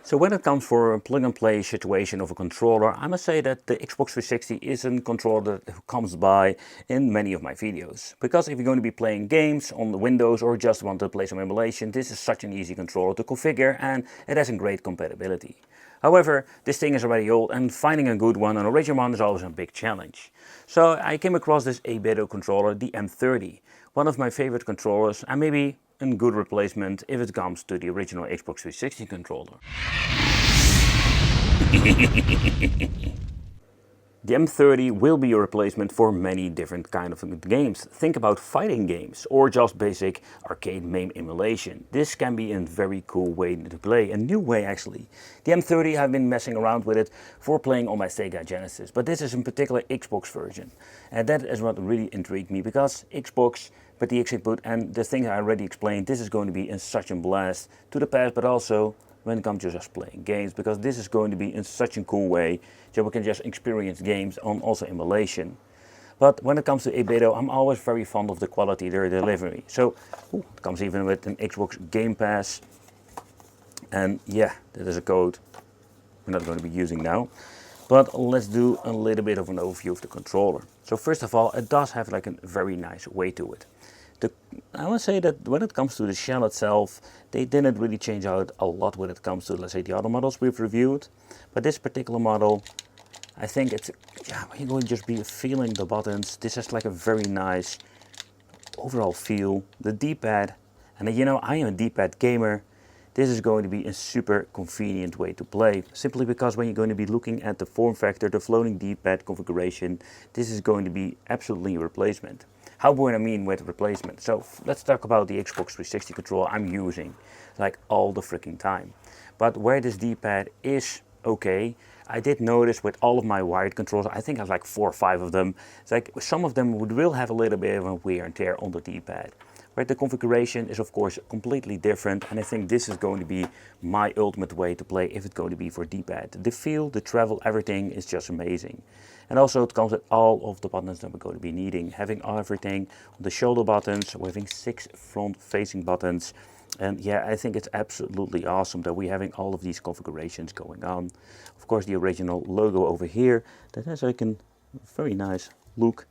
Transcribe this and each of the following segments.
So when it comes for a plug and play situation of a controller, I must say that the Xbox 360 is a controller that comes by in many of my videos. Because if you're going to be playing games on the Windows or just want to play some emulation, this is such an easy controller to configure and it has a great compatibility. However, this thing is already old and finding a good one, an original one, is always a big challenge. So I came across this 8bitdo controller, the M30, one of my favorite controllers and maybe a good replacement if it comes to the original Xbox 360 controller. The M30 will be a replacement for many different kinds of games. Think about fighting games or just basic arcade MAME emulation. This can be a very cool way to play, a new way actually. The M30, I've been messing around with it for playing on my Sega Genesis, but this is in particular Xbox version. And that is what really intrigued me, because Xbox, but the X-input and the thing I already explained, this is going to be in such a blast to the past, but also when it comes to just playing games, because this is going to be in such a cool way that we can just experience games on also emulation. But when it comes to 8bitdo, I'm always very fond of the quality, their delivery. So it comes even with an Xbox Game Pass, and yeah, that is a code we're not going to be using now. But let's do a little bit of an overview of the controller. So first of all, it does have like a very nice weight to it. I would say that when it comes to the shell itself, they didn't really change out a lot when it comes to, let's say, the other models we've reviewed. But this particular model, I think it's, yeah, you're going to just be feeling the buttons. This has like a very nice overall feel. The D-pad, and you know, I am a D-pad gamer. This is going to be a super convenient way to play, simply because when you're going to be looking at the form factor, the floating D-pad configuration, this is going to be absolutely a replacement. How would I mean with replacement? So let's talk about the Xbox 360 controller I'm using like all the freaking time. But where this D-pad is okay, I did notice with all of my wired controllers, I think I have like 4 or 5 of them, it's like some of them will have a little bit of a wear and tear on the D-pad. Where the configuration is of course completely different, and I think this is going to be my ultimate way to play if it's going to be for D-pad. The feel, the travel, everything is just amazing. And also it comes with all of the buttons that we're going to be needing. Having everything on the shoulder buttons, we're having 6 front facing buttons. And yeah, I think it's absolutely awesome that we're having all of these configurations going on. Of course, the original logo over here, that has like a very nice look.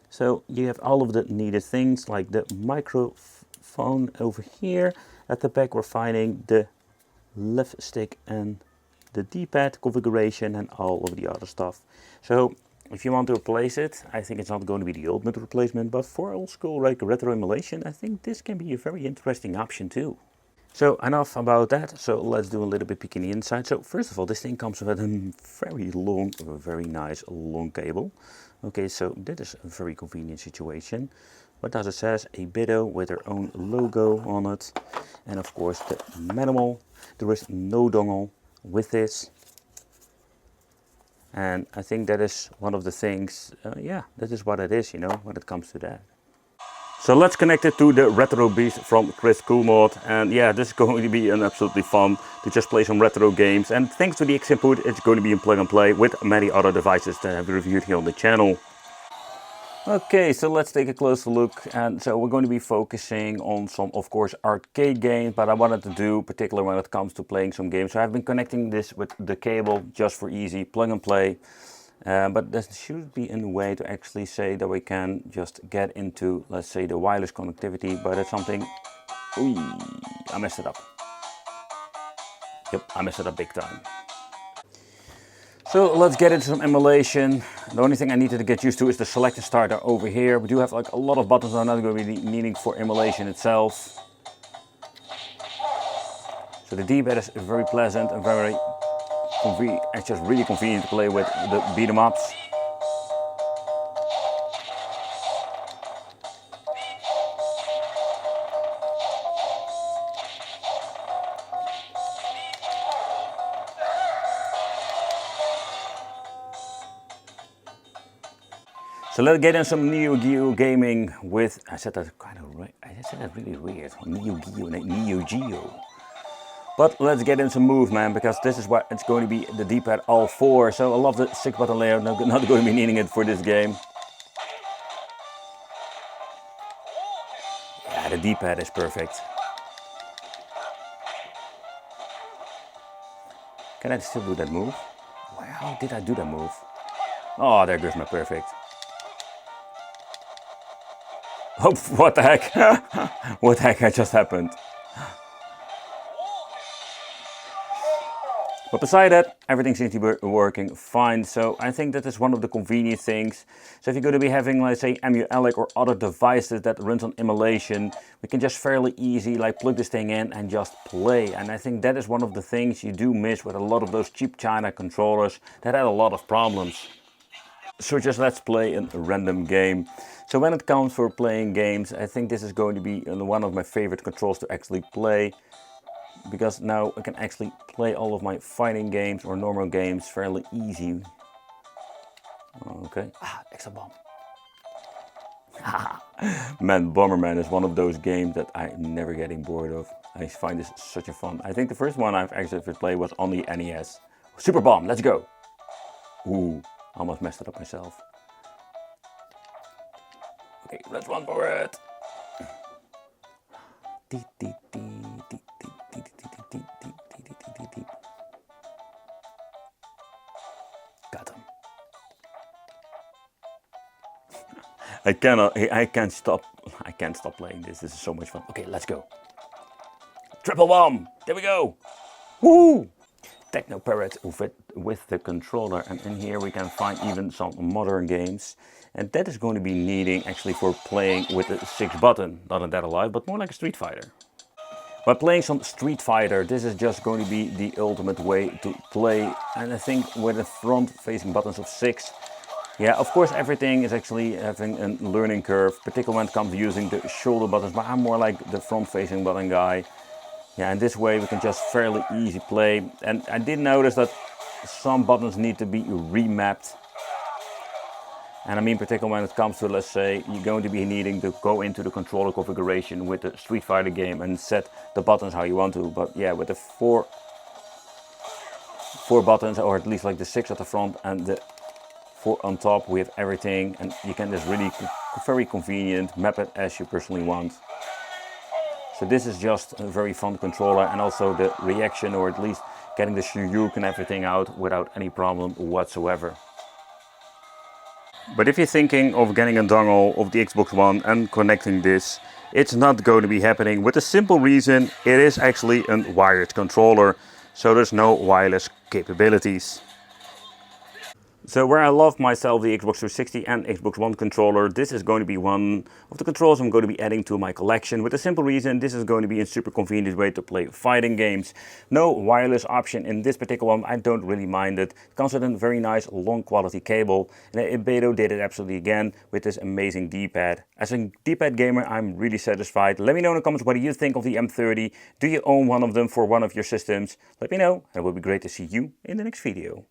So you have all of the needed things like the microphone over here. At the back we're finding the left stick and the D-pad configuration and all of the other stuff. So if you want to replace it, I think it's not going to be the ultimate replacement, but for old school like retro emulation, I think this can be a very interesting option too. So enough about that, so let's do a little bit peeking inside. So first of all, this thing comes with a very long, very nice long cable. Okay, so that is a very convenient situation. What does it says? 8bitdo with their own logo on it. And of course the manual. There is no dongle with this. And I think that is one of the things, yeah, that is what it is, you know, when it comes to that. So let's connect it to the Retro Beast from Chris Coolmod, and yeah, this is going to be an absolutely fun to just play some retro games, and thanks to the X-input it's going to be in plug and play with many other devices that I've reviewed here on the channel. Okay, so let's take a closer look, and so we're going to be focusing on some, of course, arcade games, but I wanted to do, particularly when it comes to playing some games, so I've been connecting this with the cable just for easy plug and play. But there should be a way to actually say that we can just get into, let's say, the wireless connectivity, but it's something... Ooh, I messed it up. Yep, I messed it up big time. So let's get into some emulation. The only thing I needed to get used to is the select and starter over here. We do have like a lot of buttons I'm not going to be needing for emulation itself. So the D-pad is very pleasant and very it's just really convenient to play with the beat 'em ups. So let's get in some Neo Geo gaming with, I said that kind of right, I said that really weird, Neo Geo. But let's get in some move, man, because this is what it's going to be, the D-pad all 4. So I love the 6 button layout, not going to be needing it for this game. Yeah, the D-pad is perfect. Can I still do that move? How did I do that move? Oh, there goes my perfect. Oh, what the heck? What the heck just happened? But beside that, everything seems to be working fine. So I think that is one of the convenient things. So if you're going to be having, let's say, Emulation or other devices that runs on emulation, we can just fairly easy like plug this thing in and just play. And I think that is one of the things you do miss with a lot of those cheap China controllers that had a lot of problems. So just let's play a random game. So when it comes for playing games, I think this is going to be one of my favorite controls to actually play. Because now I can actually play all of my fighting games or normal games fairly easy. Okay. Extra bomb. Man, Bomberman is one of those games that I'm never getting bored of. I find this such a fun. I think the first one I've actually played was on the NES. Super Bomb, let's go. Ooh, almost messed it up myself. Okay, let's run for it. Got him. I can't stop playing this. This is so much fun. Okay, let's go. Triple bomb. There we go. Woo! Techno Parrot with the controller, and in here we can find even some modern games, and that is going to be needing actually for playing with the 6 button, not a Dead Alive, but more like a Street Fighter. By playing some Street Fighter, this is just going to be the ultimate way to play, and I think with the front facing buttons of 6, yeah, of course everything is actually having a learning curve, particularly when it comes to using the shoulder buttons, but I'm more like the front facing button guy. Yeah, and this way we can just fairly easy play. And I did notice that some buttons need to be remapped. And I mean particularly when it comes to, let's say, you're going to be needing to go into the controller configuration with the Street Fighter game and set the buttons how you want to. But yeah, with the four buttons, or at least like the 6 at the front and the 4 on top, we have everything. And you can just really very convenient map it as you personally want. So this is just a very fun controller, and also the reaction, or at least getting the Shoryuken and everything out without any problem whatsoever. But if you're thinking of getting a dongle of the Xbox One and connecting this, it's not going to be happening, with the simple reason it is actually a wired controller, so there's no wireless capabilities. So where I love myself the Xbox 360 and Xbox One controller, this is going to be one of the controls I'm going to be adding to my collection, with the simple reason this is going to be a super convenient way to play fighting games. No wireless option in this particular one, I don't really mind it. It comes with a very nice long quality cable, and 8bitdo did it absolutely again with this amazing D-pad. As a D-pad gamer, I'm really satisfied. Let me know in the comments what do you think of the M30. Do you own one of them for one of your systems? Let me know, and it would be great to see you in the next video.